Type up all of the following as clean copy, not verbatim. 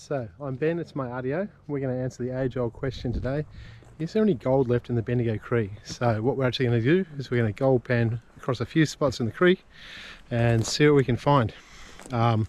So, I'm Ben, it's my RDO. We're going to answer the age-old question today. Is there any gold left in the Bendigo Creek? So what we're actually going to do is we're going to gold pan across a few spots in the creek and see what we can find. I'm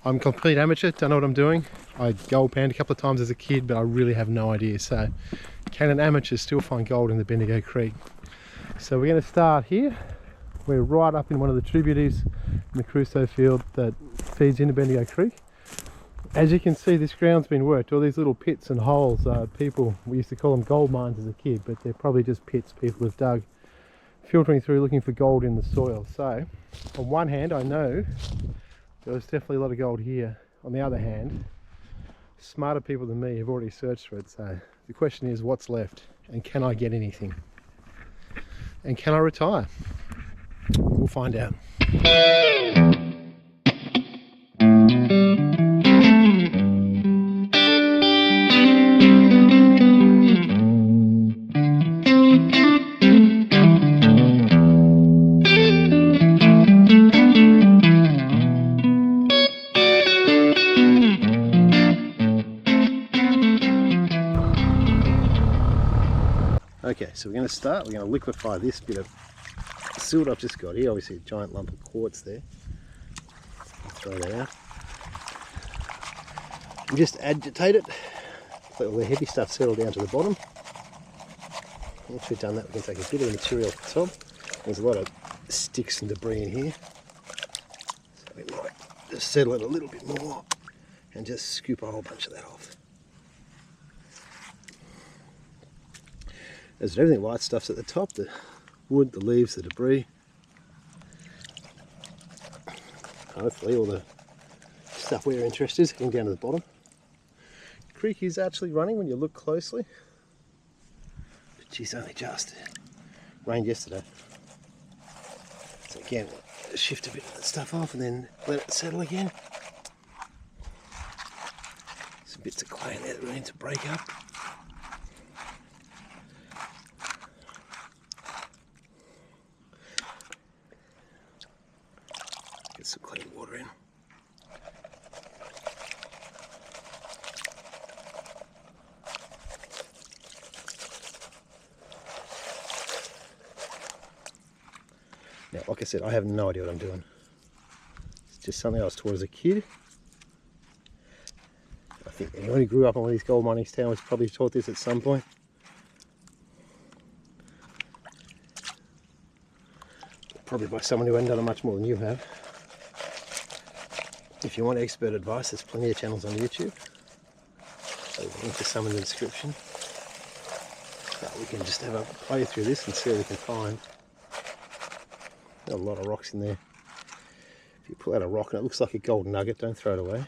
a complete amateur, don't know what I'm doing. I gold panned a couple of times as a kid, but I really have no idea. So can an amateur still find gold in the Bendigo Creek? So we're going to start here. We're right up in one of the tributaries in the Crusoe field that feeds into Bendigo Creek. As you can see, this ground's been worked. All these little pits and holes, we used to call them gold mines as a kid, but they're probably just pits people have dug, filtering through looking for gold in the soil. So on one hand, I know there's definitely a lot of gold here. On the other hand, smarter people than me have already searched for it. So the question is, what's left, and can I get anything, and can I retire? We'll find out. Okay, so we're going to start, we're going to liquefy this bit of silt I've just got here. Obviously a giant lump of quartz there. Throw that out. And just agitate it, let all the heavy stuff settle down to the bottom. Once we've done that, we can take a bit of the material off the top. There's a lot of sticks and debris in here. So we might just settle it a little bit more and just scoop a whole bunch of that off. There's everything white stuff's at the top, the wood, the leaves, the debris. Hopefully all the stuff we're interested in is getting down to the bottom. The creek is actually running when you look closely, but geez, only just. Rained yesterday. So again, shift a bit of that stuff off and then let it settle again. Some bits of clay in there that we need to break up. Get some clean water in. Now, like I said, I have no idea what I'm doing. It's just something I was taught as a kid. I think anyone who grew up on one of these gold mining towns was probably taught this at some point. Probably by someone who hasn't done it much more than you have. If you want expert advice, there's plenty of channels on YouTube. So we'll link to some in the description. But we can just have a play through this and see what we can find. Got a lot of rocks in there. If you pull out a rock and it looks like a gold nugget, don't throw it away.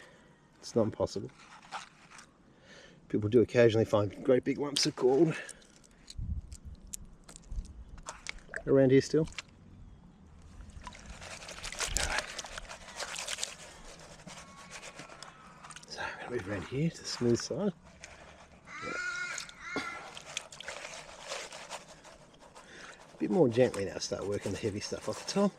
It's not impossible. People do occasionally find great big lumps of gold around here still. Move around here to the smooth side. Yeah. A bit more gently now, start working the heavy stuff off the top.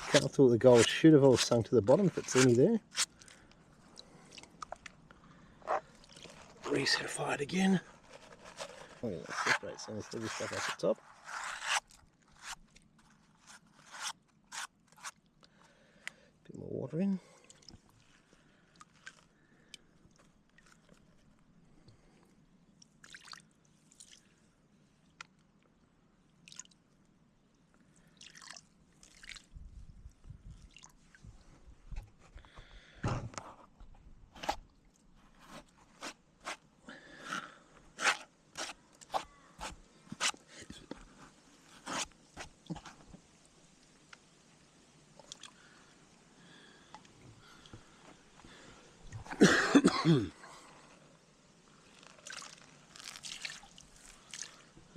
Comfortable the gold should have all sunk to the bottom if it's any there. Recertify it again. Oh, yeah, separate some of this heavy stuff off the top. More water in.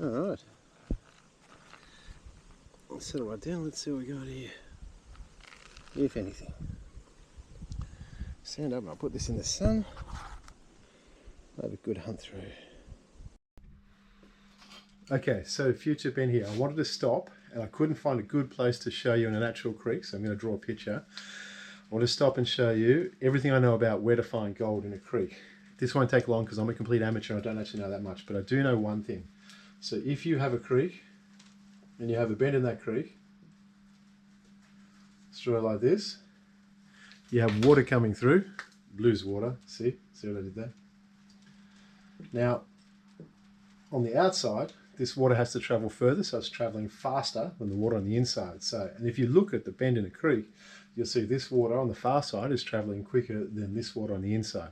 Alright, let's settle right down, let's see what we got here, if anything. Stand up and I'll put this in the sun, have a good hunt through. Okay, so future Ben here. I wanted to stop and I couldn't find a good place to show you in a natural creek, so I'm going to draw a picture. I want to stop and show you everything I know about where to find gold in a creek. This won't take long because I'm a complete amateur. I don't actually know that much, but I do know one thing. So if you have a creek and you have a bend in that creek, straw like this, you have water coming through. Blue's water, see what I did there? Now, on the outside, this water has to travel further, so it's traveling faster than the water on the inside. So, and if you look at the bend in a creek, you'll see this water on the far side is traveling quicker than this water on the inside.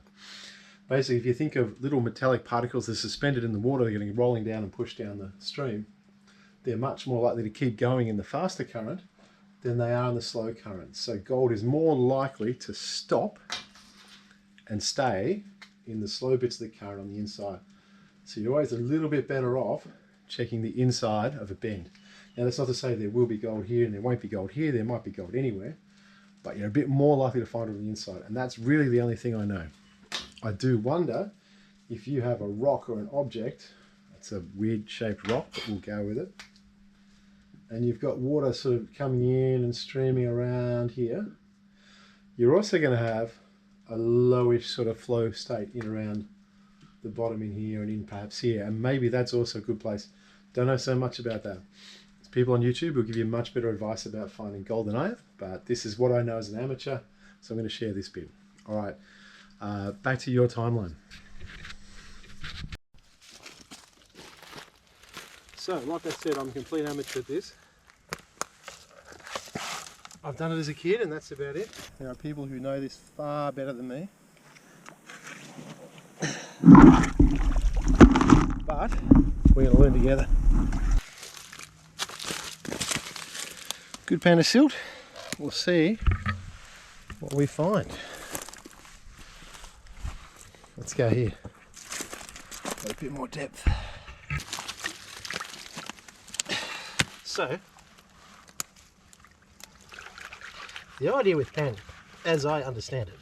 Basically, if you think of little metallic particles that are suspended in the water, they're getting rolling down and pushed down the stream, they're much more likely to keep going in the faster current than they are in the slow current. So gold is more likely to stop and stay in the slow bits of the current on the inside. So you're always a little bit better off checking the inside of a bend. Now that's not to say there will be gold here and there won't be gold here, there might be gold anywhere, but you're a bit more likely to find it on the inside, and that's really the only thing I know. I do wonder if you have a rock or an object, it's a weird shaped rock, but we'll go with it, and you've got water sort of coming in and streaming around here, you're also going to have a lowish sort of flow state in around the bottom in here and in perhaps here, and maybe that's also a good place. Don't know so much about that. There's people on YouTube who give you much better advice about finding gold than I have, but this is what I know as an amateur, so I'm going to share this bit. All right, back to your timeline. So, like I said, I'm a complete amateur at this. I've done it as a kid and that's about it. There are people who know this far better than me. But we're going to learn together. Good pan of silt. We'll see what we find. Let's go here. Got a bit more depth. So, the idea with panning, as I understand it,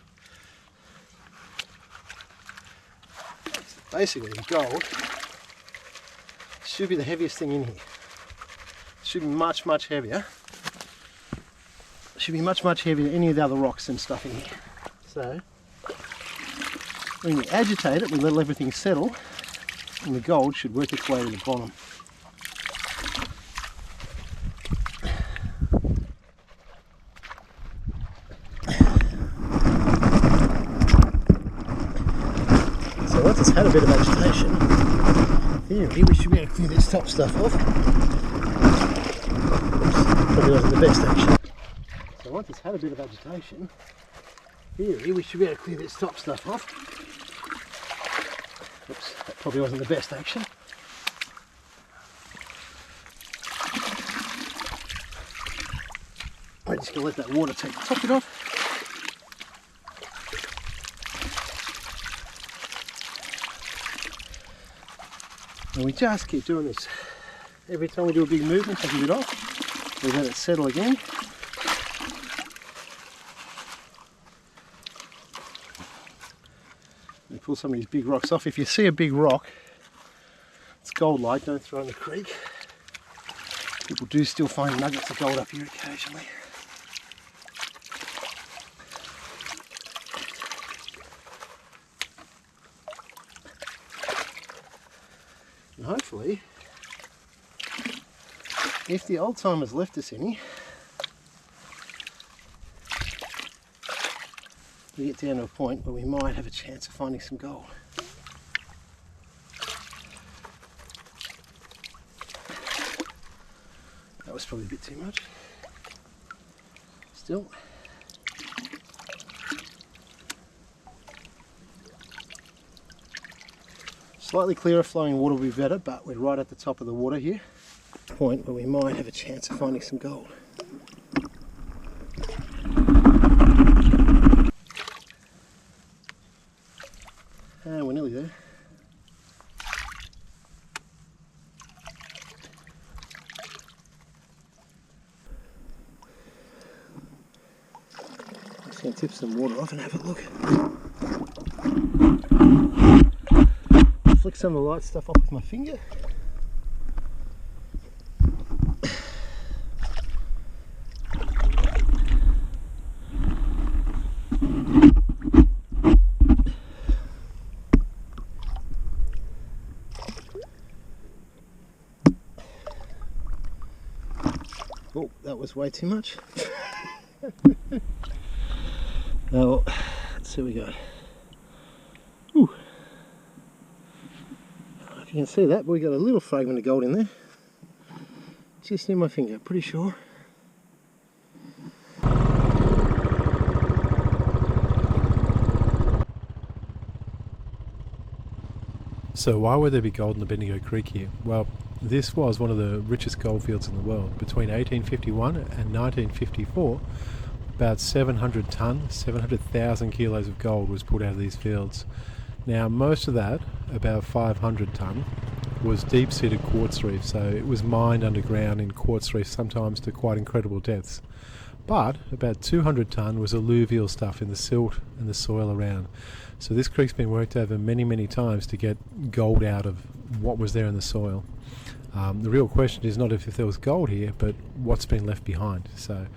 basically gold should be the heaviest thing in here. It should be much, much heavier. It should be much, much heavier than any of the other rocks and stuff in here. So, when we agitate it, we let everything settle, and the gold should work its way to the bottom. Once it's had a bit of agitation, in theory we should be able to clear this top stuff off. Oops, probably wasn't the best action. So once it's had a bit of agitation, in theory we should be able to clear this top stuff off. Oops, that probably wasn't the best action. I'm just going to let that water take the top bit off. And we just keep doing this. Every time we do a big movement, take a bit off, we let it settle again. We pull some of these big rocks off. If you see a big rock, it's gold like, don't throw it in the creek. People do still find nuggets of gold up here occasionally. And hopefully, if the old timers left us any, we get down to a point where we might have a chance of finding some gold. That was probably a bit too much. Still. Slightly clearer flowing water will be better, but we're right at the top of the water here. Point where we might have a chance of finding some gold. And we're nearly there. Just going to tip some water off and have a look. Flick some of the light stuff off with my finger. was way too much. Now, let's see what we got. Ooh. I don't know if you can see that, but we got a little fragment of gold in there. Just near my finger, pretty sure. So why would there be gold in the Bendigo Creek here? Well, this was one of the richest gold fields in the world. Between 1851 and 1954, about 700,000 kilos of gold was pulled out of these fields. Now most of that, about 500 tonne, was deep-seated quartz reef, so it was mined underground in quartz reef, sometimes to quite incredible depths. But about 200 tonne was alluvial stuff in the silt and the soil around. So this creek's been worked over many times to get gold out of what was there in the soil. The real question is not if there was gold here, but what's been left behind. So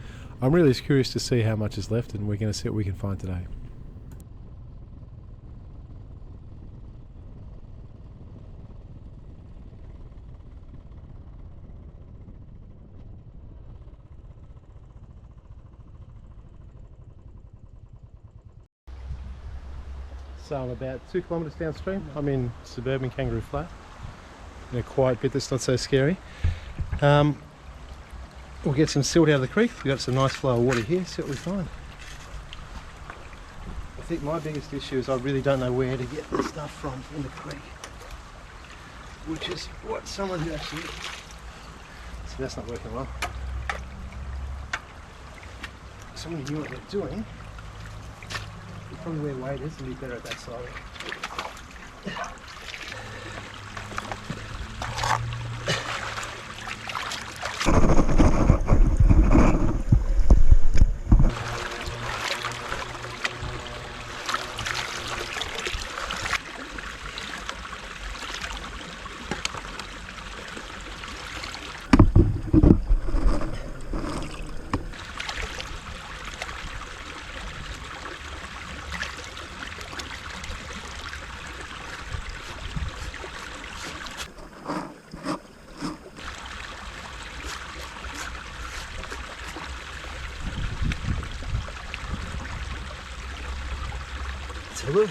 I'm really curious to see how much is left, and we're going to see what we can find today. So I'm about 2 kilometres downstream. I'm in suburban Kangaroo Flat, in a quiet bit that's not so scary. We'll get some silt out of the creek. We've got some nice flow of water here, see what we find. I think my biggest issue is I really don't know where to get the stuff from in the creek, which is what someone who actually... So that's not working well. Someone who knew what they're doing, probably where weight is and be better at that side. Let's have a look.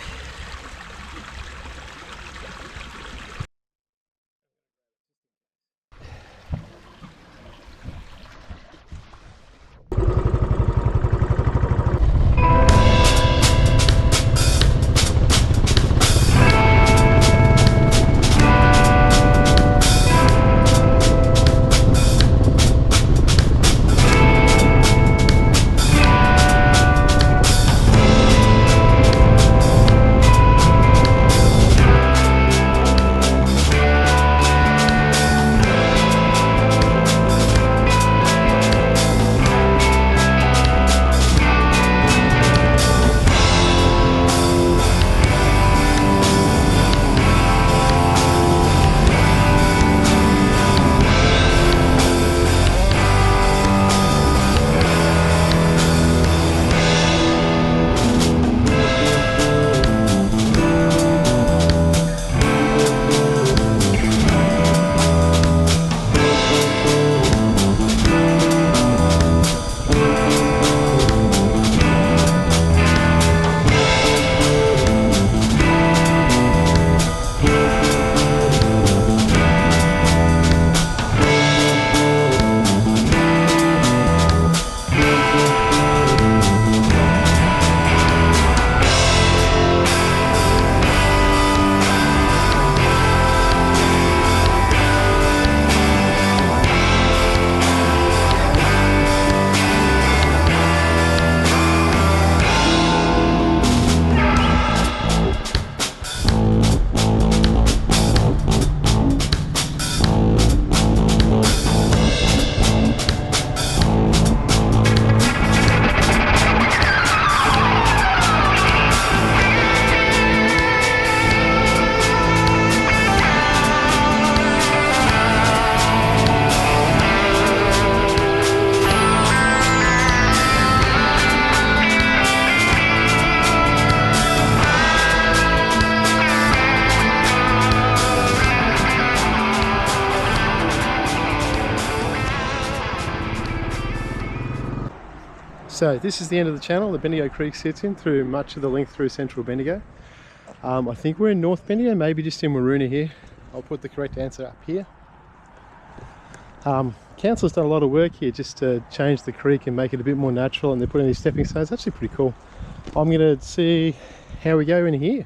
So this is the end of the channel that Bendigo Creek sits in through much of the length through central Bendigo. I think we're in North Bendigo, maybe just in Maroona here. I'll put the correct answer up here. Council's done a lot of work here just to change the creek and make it a bit more natural, and they're putting these stepping stones. It's actually pretty cool. I'm going to see how we go in here.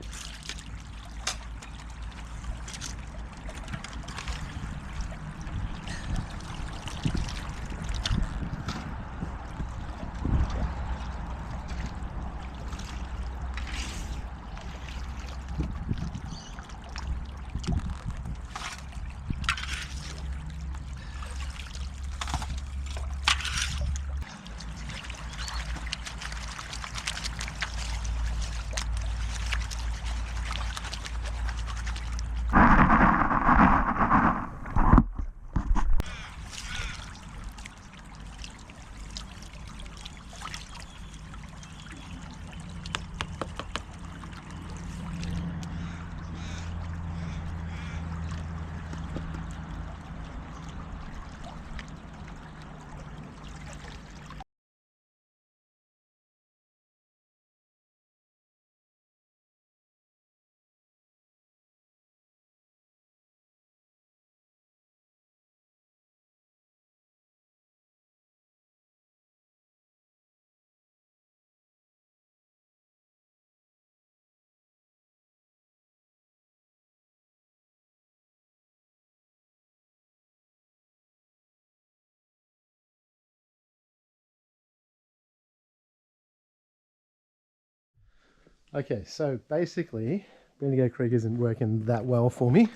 Okay, so basically Bendigo Creek isn't working that well for me.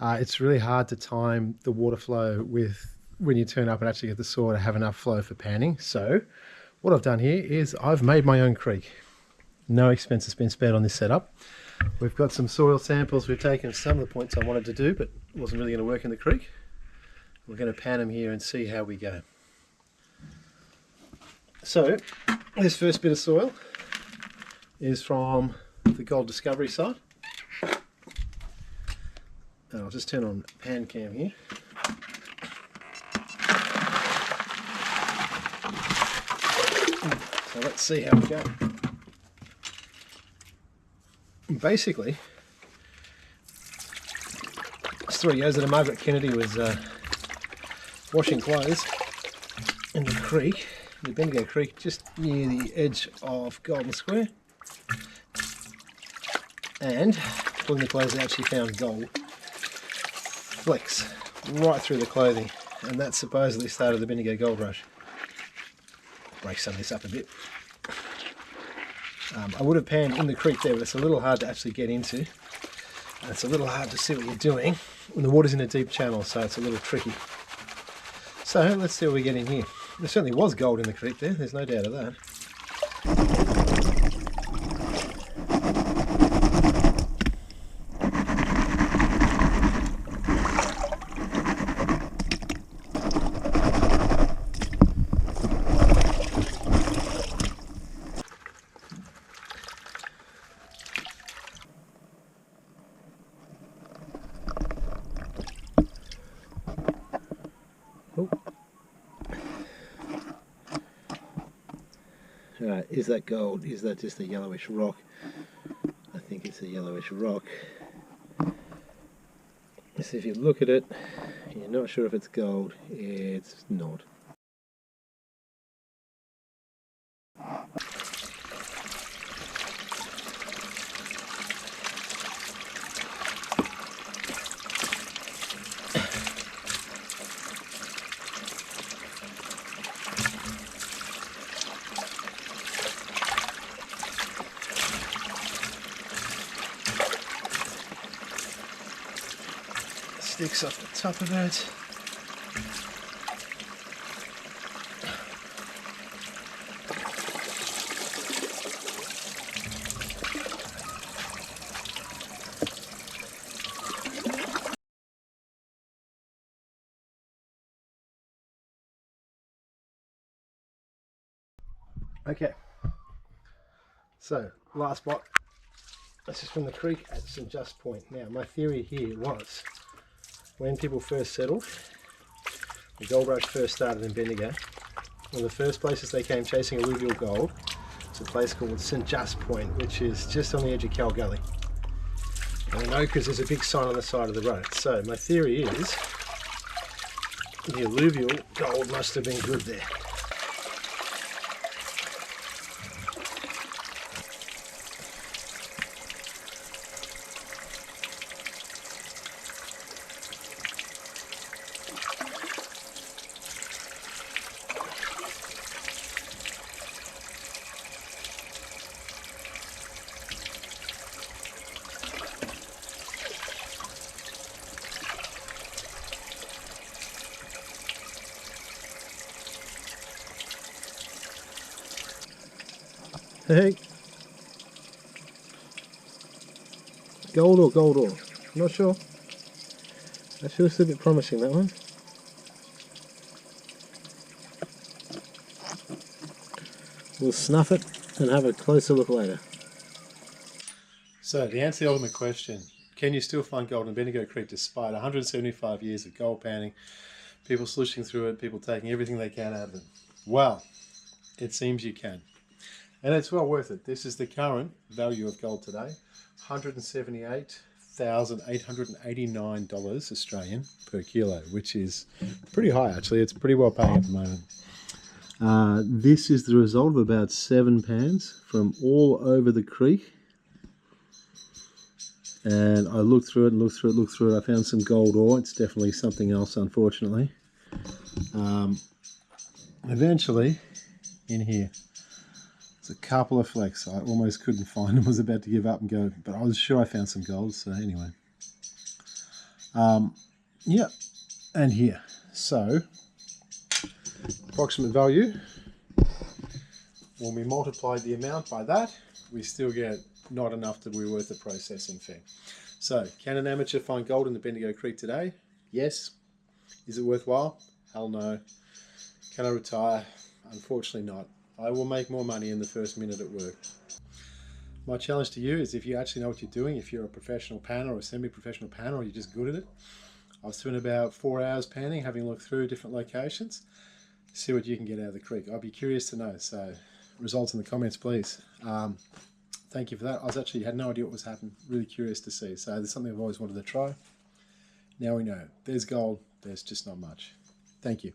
It's really hard to time the water flow with when you turn up and actually get the saw to have enough flow for panning. So what I've done here is I've made my own creek. No expense has been spared on this setup. We've got some soil samples. We've taken some of the points I wanted to do, but it wasn't really going to work in the creek. We're going to pan them here and see how we go. So this first bit of soil is from the gold discovery site. And I'll just turn on pan cam here. So let's see how we go. Basically, it's 3 years that Margaret Kennedy was washing clothes in the creek, the Bendigo Creek, just near the edge of Golden Square. And pulling the clothes out, she found gold flecks right through the clothing, and that supposedly started the Bendigo Gold Rush. Break some of this up a bit. I would have panned in the creek there, but it's a little hard to actually get into, and it's a little hard to see what you're doing when the water's in a deep channel, so it's a little tricky. So let's see what we get in here. There certainly was gold in the creek there, there's no doubt of that. Alright, is that gold? Is that just a yellowish rock? I think it's a yellowish rock. So if you look at it, you're not sure if it's gold. It's not. Sticks off the top of it. Okay, so last spot. This is from the creek at St Just Point. Now my theory here was, when people first settled, the gold rush first started in Bendigo, One of the first places they came chasing alluvial gold is a place called St Just Point, which is just on the edge of Cow Gully. And I know because there's a big sign on the side of the road. So my theory is the alluvial gold must have been good there. Hey, gold or gold ore? I'm not sure. That looks a bit promising, that one. We'll snuff it and have a closer look later. So to answer the ultimate question, can you still find gold in Bendigo Creek despite 175 years of gold panning, people slushing through it, people taking everything they can out of it? Well, it seems you can. And it's well worth it. This is the current value of gold today, $178,889 Australian per kilo, which is pretty high actually. It's pretty well paying at the moment. This is the result of about 7 pans from all over the creek. And I looked through it and looked through it. I found some gold ore. It's definitely something else, unfortunately. Eventually, in here, a couple of flecks. I almost couldn't find them. I was about to give up and go, but I was sure I found some gold. So anyway, yeah, and here. So approximate value. When we multiply the amount by that, we still get not enough to be worth the processing fee. So can an amateur find gold in the Bendigo Creek today? Yes. Is it worthwhile? Hell no. Can I retire? Unfortunately not. I will make more money in the first minute at work. My challenge to you is if you actually know what you're doing, if you're a professional panner or a semi-professional panner or you're just good at it. I've spent about 4 hours panning, having looked through different locations. See what you can get out of the creek. I'd be curious to know, so results in the comments please. Thank you for that. I had no idea what was happening. Really curious to see. So there's something I've always wanted to try. Now we know. There's gold, there's just not much. Thank you.